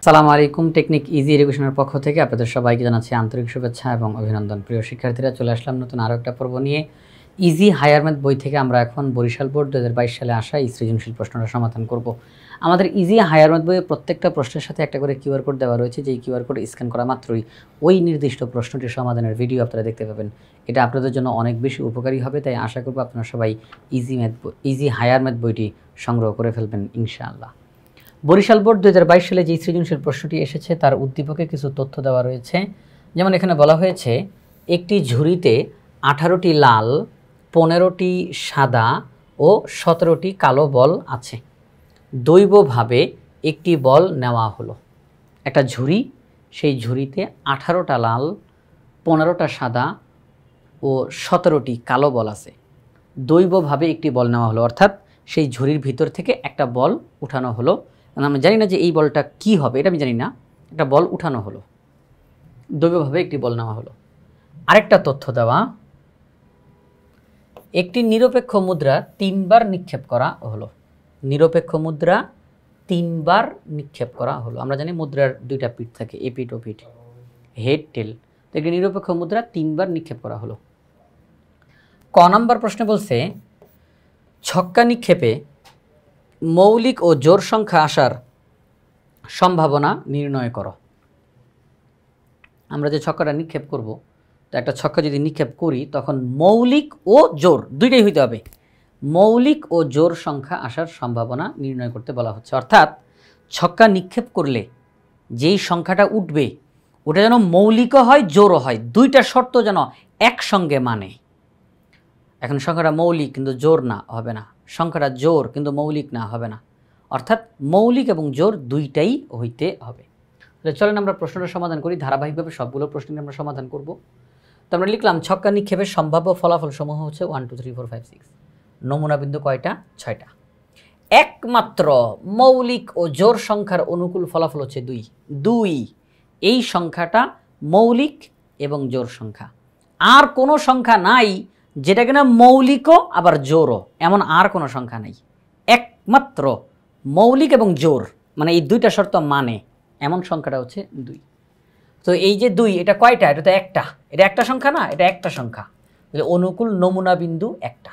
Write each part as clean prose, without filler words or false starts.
আসসালামু আলাইকুম। Technique easy এডুকেশনের পক্ষ থেকে আপনাদের সবাইকে জানাচ্ছি আন্তরিক শুভেচ্ছা এবং অভিনন্দন। প্রিয় শিক্ষার্থীরা, চলে আসলাম নতুন আরও একটা পর্ব নিয়ে। ইজি হায়ার ম্যাথ বই থেকে আমরা এখন বরিশাল বোর্ড 2022 সালে আসা এই সৃজনশীল প্রশ্নটা সমাধান করব। আমাদের ইজি হায়ার ম্যাথ বইয়ে প্রত্যেকটা প্রশ্নের সাথে একটা করে কিউআর কোড দেওয়া রয়েছে, যেই কিউআর কোড স্ক্যান করা মাত্রই ওই নির্দিষ্ট প্রশ্নটির সমাধানের ভিডিও আপনারা দেখতে পাবেন। এটা আপনাদের জন্য অনেক বেশি উপকারী হবে, তাই আশা করব আপনারা সবাই ইজি হায়ার ম্যাথ বইটি সংগ্রহ করে ফেলবেন ইনশাআল্লাহ। বরিশাল বোর্ড 2022 সালে যে সৃজনশীল প্রশ্নটি এসেছে তার উদ্দীপকে কিছু তথ্য দেওয়া রয়েছে। যেমন এখানে বলা হয়েছে, একটি ঝুড়িতে 18টি লাল, 15টি সাদা ও 17টি কালো বল আছে। দৈবভাবে একটি বল নেওয়া হলো। একটা ঝুড়ি, সেই ঝুড়িতে 18টা লাল, 15টা সাদা ও 17টি কালো বল আছে। দৈবভাবে একটি বল নেওয়া হলো, অর্থাৎ সেই ঝুড়ির ভিতর থেকে একটা বল উঠানো হলো। আমরা জানি না যে এই বলটা কি হবে, এটা আমি জানি না। একটা বল উঠানো হলো, দৈবভাবে একটি বল নেওয়া হলো। আরেকটা তথ্য দেওয়া, একটি নিরপেক্ষ মুদ্রা 3বার নিক্ষেপ করা হলো। নিরপেক্ষ মুদ্রা 3বার নিক্ষেপ করা হলো। আমরা জানি মুদ্রার দুইটা পিঠ থাকে, এ পিঠ ও পিঠ, হেড টেল। তো একটি নিরপেক্ষ মুদ্রা 3বার নিক্ষেপ করা হলো। ক নাম্বার প্রশ্নে বলছে, ছক্কা নিক্ষেপে মৌলিক ও জোড় সংখ্যা আসার সম্ভাবনা নির্ণয় করো। আমরা যে ছক্কাটা নিক্ষেপ করব, তো একটা ছক্কা যদি নিক্ষেপ করি তখন মৌলিক ও জোড় দুইটাই হইতে হবে। মৌলিক ও জোড় সংখ্যা আসার সম্ভাবনা নির্ণয় করতে বলা হচ্ছে। অর্থাৎ ছক্কা নিক্ষেপ করলে যেই সংখ্যাটা উঠবে ওটা যেন মৌলিকও হয় জোড়ও হয়, দুইটা শর্ত যেন একসঙ্গে মানে। এখন সংখ্যাটা মৌলিক কিন্তু জোড় না, হবে না। সংখ্যাটা জোড় কিন্তু মৌলিক না, হবে না। অর্থাৎ মৌলিক এবং জোড় দুইটাই হইতে হবে। তাহলে চলেন আমরা প্রশ্নটা সমাধান করি। ধারাবাহিকভাবে সবগুলো প্রশ্ন আমরা সমাধান করব। তো আমরা লিখলাম, ছক্কা নিক্ষেপের সম্ভাব্য ফলাফল সমূহ হচ্ছে 1 2 3 4 5 6। নমুনা বিন্দু কয়টা? 6টা। একমাত্র মৌলিক ও জোড় সংখ্যার অনুকূল ফলাফল হচ্ছে 2। 2 এই সংখ্যাটা মৌলিক এবং জোড় সংখ্যা। আর কোনো সংখ্যা নাই যেটা কিনা মৌলিকও আবার জোড়ও, এমন আর কোনো সংখ্যা নাই। একমাত্র মৌলিক এবং জোড়, মানে এই দুইটা শর্ত মানে এমন সংখ্যাটা হচ্ছে 2। তো এই যে 2, এটা কয়টা? এটা তো একটা। এটা একটা সংখ্যা না, এটা একটা সংখ্যা। তাহলে অনুকূল নমুনা বিন্দু একটা।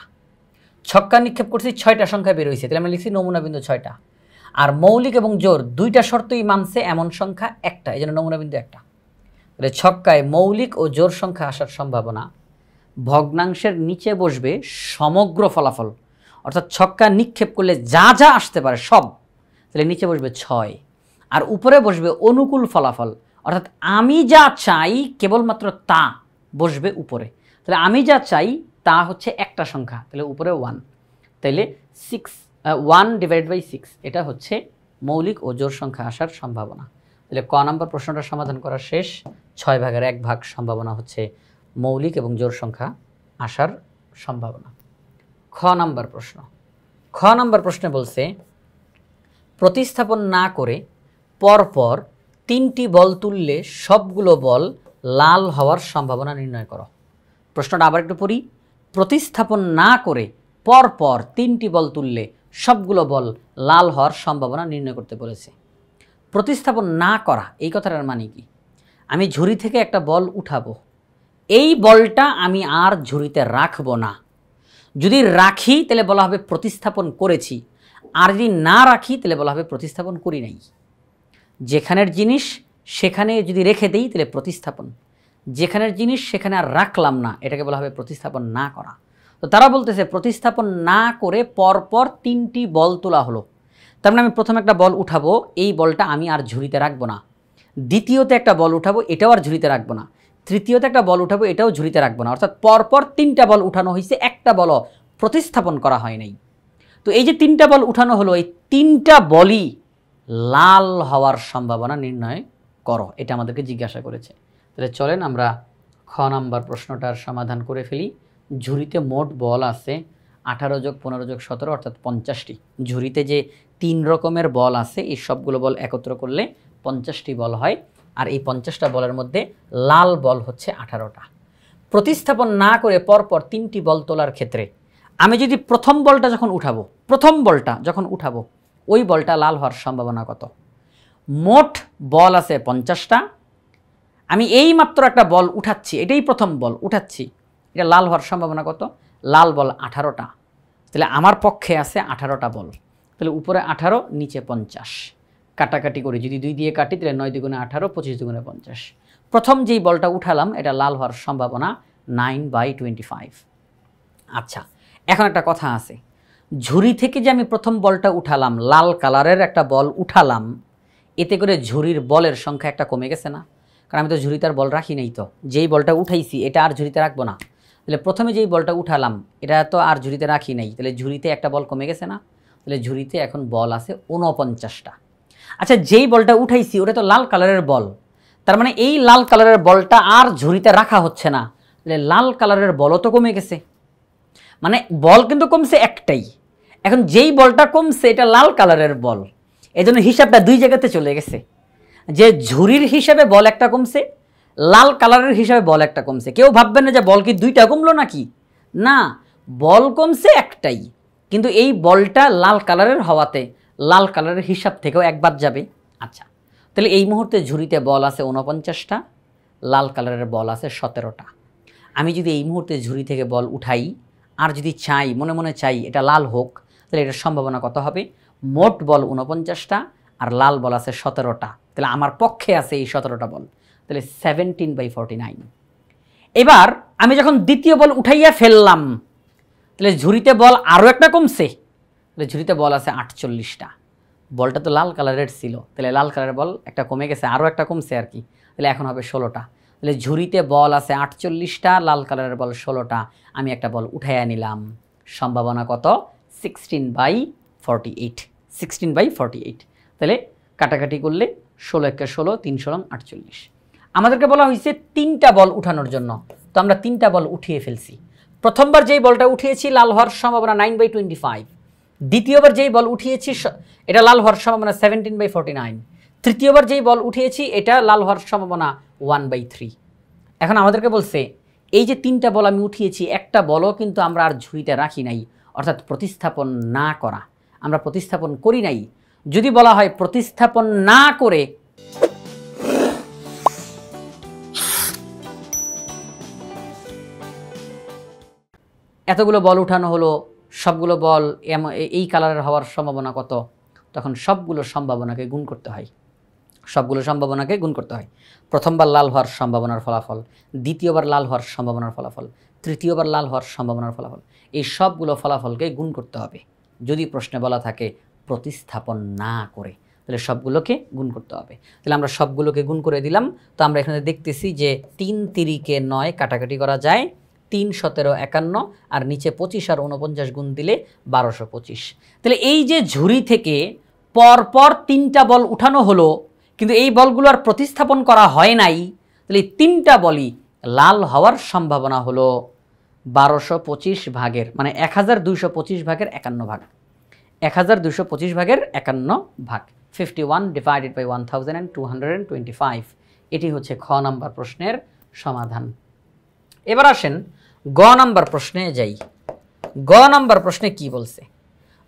ছক্কা নিক্ষেপ করছি 6টা সংখ্যা বের হয়েছে, তাহলে আমি লিখছি নমুনা বিন্দু 6টা। আর মৌলিক এবং জোড় দুইটা শর্তই মানছে এমন সংখ্যা একটা, এই জন্য নমুনা বিন্দু একটা। তাহলে ছক্কায় মৌলিক ও জোড় সংখ্যা আসার সম্ভাবনা, ভগ্নাংশের নিচে বসবে সমগ্র ফলাফল, অর্থাৎ ছক্কা নিক্ষেপ করলে যা যা আসতে পারে সব, তাহলে নিচে বসবে 6 আর উপরে বসবে অনুকূল ফলাফল, অর্থাৎ আমি যা চাই কেবলমাত্র তা বসবে উপরে। তাহলে আমি যা চাই তা হচ্ছে একটা সংখ্যা, তাহলে উপরে 1, তাইলে 1/6 এটা হচ্ছে মৌলিক ও জোড় সংখ্যা আসার সম্ভাবনা। তাহলে ক নাম্বার প্রশ্নটা সমাধান করা শেষ। 6/1 সম্ভাবনা হচ্ছে মৌলিক এবং জোড় সংখ্যা আসার সম্ভাবনা। খ নাম্বার প্রশ্ন। খ নাম্বার প্রশ্নে বলছে, প্রতিস্থাপন না করে পরপর 3টি বল তুললে সবগুলো বল লাল হওয়ার সম্ভাবনা নির্ণয় করো। প্রশ্নটা আবার একটু পড়ি। প্রতিস্থাপন না করে পরপর 3টি বল তুললে সবগুলো বল লাল হওয়ার সম্ভাবনা নির্ণয় করতে বলেছে। প্রতিস্থাপন না করা এই কথাটার মানে কি? আমি ঝুড়ি থেকে একটা বল উঠাবো, এই বলটা আমি আর ঝুড়িতে রাখবো না। যদি রাখি তাহলে বলা হবে প্রতিস্থাপন করেছি, আর যদি না রাখি তাহলে বলা হবে প্রতিস্থাপন করি নাই। যেখানের জিনিস সেখানে যদি রেখে দেই তাহলে প্রতিস্থাপন, যেখানের জিনিস সেখানে আর রাখলাম না এটাকে বলা হবে প্রতিস্থাপন না করা। তো তারা বলতেছে প্রতিস্থাপন না করে পরপর 3টি বল তোলা হলো, তার মানে আমি প্রথমে একটা বল উঠাবো, এই বলটা আমি আর ঝুড়িতে রাখবো না। দ্বিতীয়তে একটা বল উঠাবো, এটাও আর ঝুড়িতে রাখবো না। তৃতীয়তে একটা বল উঠাবো, এটাও ঝুড়িতে রাখবো না। অর্থাৎ পরপর 3টা বল উঠানো হয়েছে, একটা বলও প্রতিস্থাপন করা হয় নাই। তো এই যে 3টা বল উঠানো হলো, এই 3টা বলই লাল হওয়ার সম্ভাবনা নির্ণয় করো, এটা আমাদেরকে জিজ্ঞাসা করেছে। তাহলে চলেন আমরা খ নাম্বার প্রশ্নটার সমাধান করে ফেলি। ঝুড়িতে মোট বল আছে 18 + 15 + 17 অর্থাৎ 50টি। ঝুড়িতে যে 3 রকমের বল আছে এই সবগুলো বল একত্র করলে 50টি বল হয়, আর এই 50টা বলের মধ্যে লাল বল হচ্ছে 18টা। প্রতিস্থাপন না করে পরপর 3টি বল তোলার ক্ষেত্রে আমি যদি প্রথম বলটা যখন উঠাবো ওই বলটা লাল হওয়ার সম্ভাবনা কত? মোট বল আছে 50টা, আমি এই মাত্র একটা বল উঠাচ্ছি, এটাই প্রথম বল উঠাচ্ছি, এটা লাল হওয়ার সম্ভাবনা কত? লাল বল 18টা, তাহলে আমার পক্ষে আছে 18টা বল, তাহলে উপরে 18 নিচে 50, কাটাকাটি করি, যদি 2 দিয়ে কাটি তাহলে 9 দুগুণে 18, 25 দুগুণে 50। প্রথম যেই বলটা উঠালাম এটা লাল হওয়ার সম্ভাবনা 9/25। আচ্ছা, এখন একটা কথা আছে, ঝুড়ি থেকে যে আমি প্রথম বলটা উঠালাম, লাল কালারের একটা বল উঠালাম, এতে করে ঝুড়ির বলের সংখ্যা একটা কমে গেছে না? কারণ আমি তো ঝুড়িতে আর বল রাখি নাই, তো যেই বলটা উঠাইছি এটা আর ঝুড়িতে রাখবো না, তাহলে প্রথমে যেই বলটা উঠালাম এটা তো আর ঝুড়িতে রাখি নাই, তাহলে ঝুড়িতে একটা বল কমে গেছে না? তাহলে ঝুড়িতে এখন বল আছে 49টা। আচ্ছা, যেই বলটা উঠাইছি ওটা তো লাল কালারের বল, তার মানে এই লাল কালারের বলটা আর ঝুড়িতে রাখা হচ্ছে না, তাহলে লাল কালারের বলও তো কমে গেছে, মানে বল কিন্তু কমছে একটাই। এখন যেই বলটা কমছে এটা লাল কালারের বল, এই জন্য হিসাবটা 2 জায়গাতে চলে গেছে, যে ঝুড়ির হিসাবে বল একটা কমছে, লাল কালারের হিসাবে বল একটা কমছে। কেউ ভাববেন না যে বল কি 2টা কমলো নাকি, না, বল কমছে একটাই, কিন্তু এই বলটা লাল কালারের হওয়াতে লাল কালারের হিসাব থেকেও একবার যাবে। আচ্ছা, তাহলে এই মুহূর্তে ঝুড়িতে বল আছে 49টা, লাল কালারের বল আছে 17টা। আমি যদি এই মুহূর্তে ঝুড়ি থেকে বল উঠাই আর যদি চাই, মনে মনে চাই এটা লাল হোক, তাহলে এটার সম্ভাবনা কত হবে? মোট বল 49টা আর লাল বল আছে 17টা, তাহলে আমার পক্ষে আছে এই 17টা বল, তাহলে 17/49। এবার আমি যখন দ্বিতীয় বল উঠাইয়া ফেললাম, তাহলে ঝুড়িতে বল আরও একটা কমছে, তাহলে ঝুড়িতে বল আছে 48টা, বলটা তো লাল কালারের ছিল, তাহলে লাল কালারের বল একটা কমে গেছে, আরও একটা কমছে আর কি, তাহলে এখন হবে 16টা। তাহলে ঝুড়িতে বল আছে 48টা, লাল কালারের বল 16টা, আমি একটা বল উঠাইয়া নিলাম, সম্ভাবনা কত? 16/48, 16/48। তাহলে কাটাকাটি করলে 16 একে 16, 3 16 48। আমাদেরকে বলা হয়েছে 3টা বল উঠানোর জন্য, তো আমরা 3টা বল উঠিয়ে ফেলছি। প্রথমবার যেই বলটা উঠিয়েছি লাল হওয়ার সম্ভাবনা 9/25, দ্বিতীয়বার যেই বল উঠিয়েছি এটা লাল হওয়ার সম্ভাবনা 17/49, তৃতীয়বার যেই বল উঠিয়েছি এটা লাল হওয়ার সম্ভাবনা 1/3। এখন আমাদেরকে বলছে এই যে 3টা বল আমি উঠিয়েছি, একটা বলও কিন্তু আমরা আর ঝুড়িতে রাখি নাই, অর্থাৎ প্রতিস্থাপন না করা, আমরা প্রতিস্থাপন করি নাই। যদি বলা হয় প্রতিস্থাপন না করে, এতগুলো বল উঠানো হলো, সবগুলো বল এই কালারের হওয়ার সম্ভাবনা কত, তখন সবগুলো সম্ভাবনাকে গুণ করতে হয়, সবগুলো সম্ভাবনাকে গুণ করতে হয়। প্রথমবার লাল হওয়ার সম্ভাবনার ফলাফল, দ্বিতীয়বার লাল হওয়ার সম্ভাবনার ফলাফল, তৃতীয়বার লাল হওয়ার সম্ভাবনার ফলাফল, এই সবগুলো ফলাফলকে গুণ করতে হবে। যদি প্রশ্নে বলা থাকে প্রতিস্থাপন না করে, তাহলে সবগুলোকে গুণ করতে হবে। তাহলে আমরা সবগুলোকে গুণ করে দিলাম। তো আমরা এখানে দেখতেছি যে 3 তিরিকে 9 কাটাকাটি করা যায়, 3 17 51, আর নিচে 25 আর 49 গুণ দিলে 1225। তাহলে এই যে ঝুড়ি থেকে পরপর 3টা বল উঠানো হলো, কিন্তু এই বলগুলো আর প্রতিস্থাপন করা হয় নাই, তাহলে 3টা বলই লাল হওয়ার সম্ভাবনা হলো 1225 ভাগের, মানে 1225 ভাগের 51 ভাগ, 1225 ভাগের 51 ভাগ, 51/1225। এটি হচ্ছে খ নাম্বার প্রশ্নের সমাধান। এবার আসেন গ নাম্বার প্রশ্নে যাই। গ নাম্বার প্রশ্নে কি বলছে?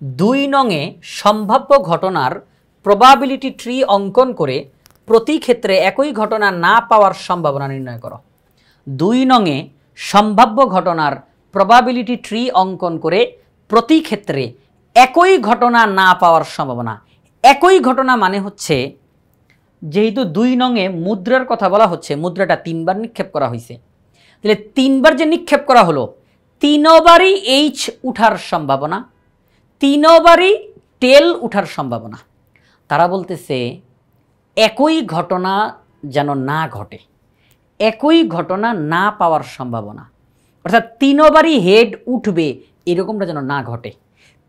2 নংয়ে সম্ভাব্য ঘটনার প্রবাবিলিটি ট্রি অঙ্কন করে প্রতি ক্ষেত্রে একই ঘটনা না পাওয়ার সম্ভাবনা নির্ণয় করো। 2 নংয়ে সম্ভাব্য ঘটনার প্রবাবিলিটি ট্রি অঙ্কন করে প্রতি ক্ষেত্রে একই ঘটনা না পাওয়ার সম্ভাবনা। একই ঘটনা মানে হচ্ছে, যেহেতু 2 নংয়ে মুদ্রার কথা বলা হচ্ছে, মুদ্রাটা 3বার নিক্ষেপ করা হয়েছে, তাহলে 3বার যে নিক্ষেপ করা হলো, 3বারই এইচ উঠার সম্ভাবনা, 3বারই টেল উঠার সম্ভাবনা। তারা বলতেছে একই ঘটনা যেন না ঘটে, একই ঘটনা না পাওয়ার সম্ভাবনা, অর্থাৎ 3বারই হেড উঠবে এরকমটা যেন না ঘটে,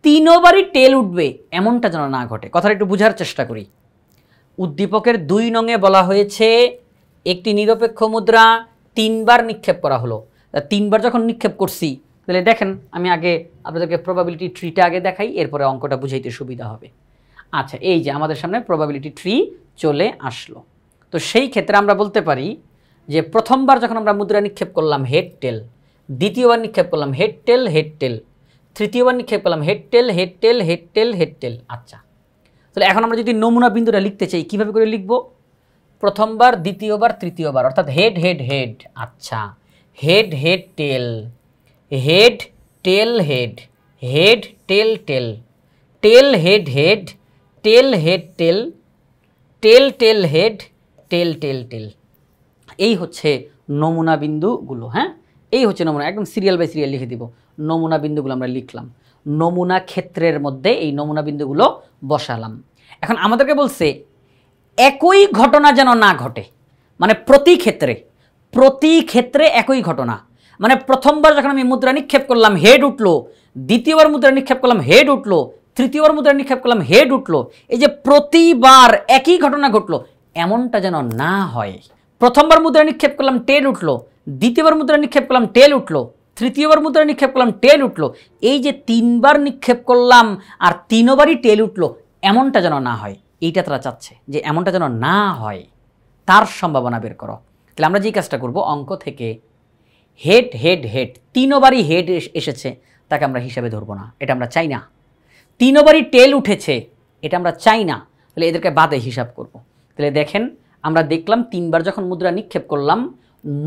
3বারই টেল উঠবে এমনটা যেন না ঘটে। কথাটা একটু বোঝার চেষ্টা করি। উদ্দীপকের 2 নংয়ে বলা হয়েছে একটি নিরপেক্ষ মুদ্রা 3বার নিক্ষেপ করা হলো। 3বার যখন নিক্ষেপ করছি, তাহলে দেখেন আমি আগে আপনাদেরকে প্রবাবিলিটি ট্রিটা আগে দেখাই, এরপরে অঙ্কটা বুঝাইতে সুবিধা হবে। আচ্ছা, এই যে আমাদের সামনে প্রবাবিলিটি ট্রি চলে আসলো। তো সেই ক্ষেত্রে আমরা বলতে পারি যে প্রথমবার যখন আমরা মুদ্রা নিক্ষেপ করলাম হেড টেল, দ্বিতীয়বার নিক্ষেপ করলাম হেড টেল হেড টেল, তৃতীয়বার নিক্ষেপ করলাম head tail head tail head tail head টেল। আচ্ছা, তাহলে এখন আমরা যদি নমুনা বিন্দুটা লিখতে চাই কীভাবে করে লিখব? প্রথমবার, দ্বিতীয়বার, তৃতীয়বার, অর্থাৎ হেড হেড হেড। আচ্ছা, head head tail, head tail head, head tail tail, tail head head, tail head tail, tail tail head, tail tail tail. এই হচ্ছে নমুনা বিন্দুগুলো। হ্যাঁ, এই হচ্ছে নমুনা, একদম সিরিয়াল বাই সিরিয়াল লিখে দিব। নমুনা বিন্দুগুলো আমরা লিখলাম, নমুনা ক্ষেত্রের মধ্যে এই নমুনা বিন্দুগুলো বসালাম। এখন আমাদেরকে বলছে একই ঘটনা যেন না ঘটে, মানে প্রতি ক্ষেত্রে একই ঘটনা। মানে প্রথমবার যখন আমি মুদ্রা নিক্ষেপ করলাম হেড উঠলো, দ্বিতীয়বার মুদ্রা নিক্ষেপ করলাম হেড উঠলো, তৃতীয়বার মুদ্রা নিক্ষেপ করলাম হেড উঠলো, এই যে প্রতিবার একই ঘটনা ঘটলো, এমনটা যেন না হয়। প্রথমবার মুদ্রা নিক্ষেপ করলাম টেল উঠলো, দ্বিতীয়বার মুদ্রা নিক্ষেপ করলাম টেল উঠলো, তৃতীয়বার মুদ্রা নিক্ষেপ করলাম টেল উঠলো, এই যে 3বার নিক্ষেপ করলাম আর 3বারই টেল উঠলো, এমনটা যেন না হয়। এইটা তারা চাচ্ছে যে এমনটা যেন না হয়, তার সম্ভাবনা বের করো। তাহলে আমরা যেই কাজটা করব, অঙ্ক থেকে হেড হেড হেড 3বারই হেড এসেছে তাকে আমরা হিসাবে ধরবো না, এটা আমরা চাই না। 3বারই টেল উঠেছে, এটা আমরা চাই না, তাহলে এদেরকে বাদে হিসাব করব। তাহলে দেখেন, আমরা দেখলাম 3বার যখন মুদ্রা নিক্ষেপ করলাম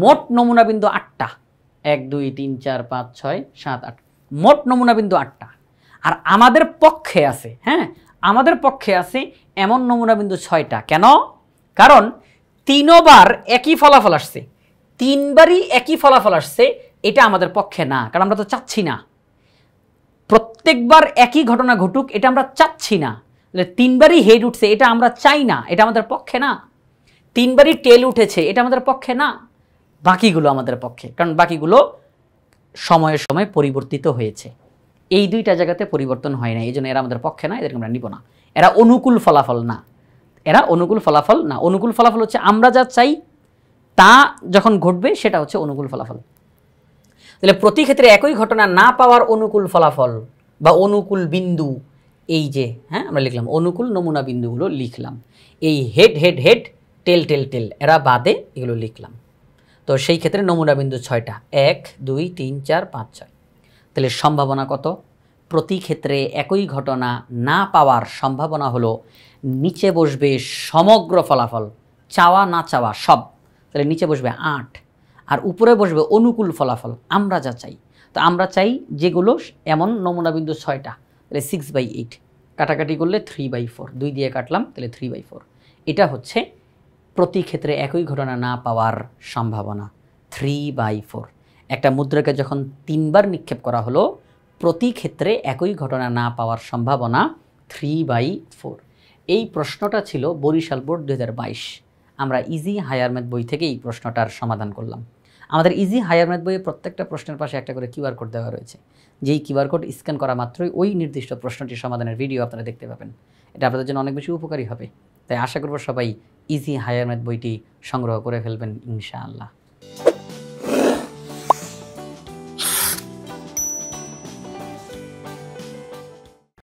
মোট নমুনা বিন্দু 8টা, 1 2 3 4 5 6 7 8, মোট নমুনা বিন্দু 8টা। আর আমাদের পক্ষে আছে, হ্যাঁ আমাদের পক্ষে আছে এমন নমুনা বিন্দু 6টা। কেন? কারণ 3বার একই ফলাফল আসছে, 3বারই একই ফলাফল আসছে, এটা আমাদের পক্ষে না, কারণ আমরা তো চাচ্ছি না প্রত্যেকবার একই ঘটনা ঘটুক, এটা আমরা চাচ্ছি না। 3বারই হেড উঠছে, এটা আমরা চাই না, এটা আমাদের পক্ষে না। 3বারই টেল উঠেছে, এটা আমাদের পক্ষে না। বাকিগুলো আমাদের পক্ষে, কারণ বাকিগুলো সময়ের সময় পরিবর্তিত হয়েছে, এই 2টা জায়গাতে পরিবর্তন হয় না, এই জন্য এরা আমাদের পক্ষে না, এদেরকে আমরা নিব না। এরা অনুকূল ফলাফল না, এরা অনুকূল ফলাফল না। অনুকূল ফলাফল হচ্ছে আমরা যা চাই তা যখন ঘটবে সেটা হচ্ছে অনুকূল ফলাফল। তাহলে প্রতি ক্ষেত্রে একই ঘটনা না পাওয়ার অনুকূল ফলাফল বা অনুকূল বিন্দু, এই যে হ্যাঁ আমরা লিখলাম অনুকূল নমুনা বিন্দুগুলো লিখলাম। এই head head head, tail tail টেল, এরা বাদে এগুলো লিখলাম। তো সেই ক্ষেত্রে নমুনা বিন্দু 6টা, 1 2 3 4 5 6। তাহলে সম্ভাবনা কত? প্রতি ক্ষেত্রে একই ঘটনা না পাওয়ার সম্ভাবনা হলো, নিচে বসবে সমগ্র ফলাফল, চাওয়া না চাওয়া সব, তাহলে নিচে বসবে 8, আর উপরে বসবে অনুকূল ফলাফল, আমরা যা চাই। তো আমরা চাই যেগুলো এমন নমুনা বিন্দু 6টা, তাহলে 6/8, কাটাকাটি করলে 3/4, 2 দিয়ে কাটলাম, তাহলে 3/4। এটা হচ্ছে প্রতি ক্ষেত্রে একই ঘটনা না পাওয়ার সম্ভাবনা 3/4। একটা মুদ্রাকে যখন 3বার নিক্ষেপ করা হলো, প্রতি ক্ষেত্রে একই ঘটনা না পাওয়ার সম্ভাবনা 3/4। এই প্রশ্নটা ছিল বরিশাল বোর্ড 2022। আমরা ইজি হায়ার ম্যাথ বই থেকে এই প্রশ্নটার সমাধান করলাম। আমাদের ইজি হায়ার ম্যাথ বইয়ে প্রত্যেকটা প্রশ্নের পাশে একটা করে কিউআর কোড দেওয়া রয়েছে, যেই কিউআর কোড স্ক্যান করা মাত্রই ওই নির্দিষ্ট প্রশ্নটির সমাধানের ভিডিও আপনারা দেখতে পাবেন। এটা আপনাদের জন্য অনেক বেশি উপকারী হবে। তাই আশা করব সবাই ইজি হায়ার ম্যাথ বইটি সংগ্রহ করে ফেলবেন ইনশাআল্লাহ।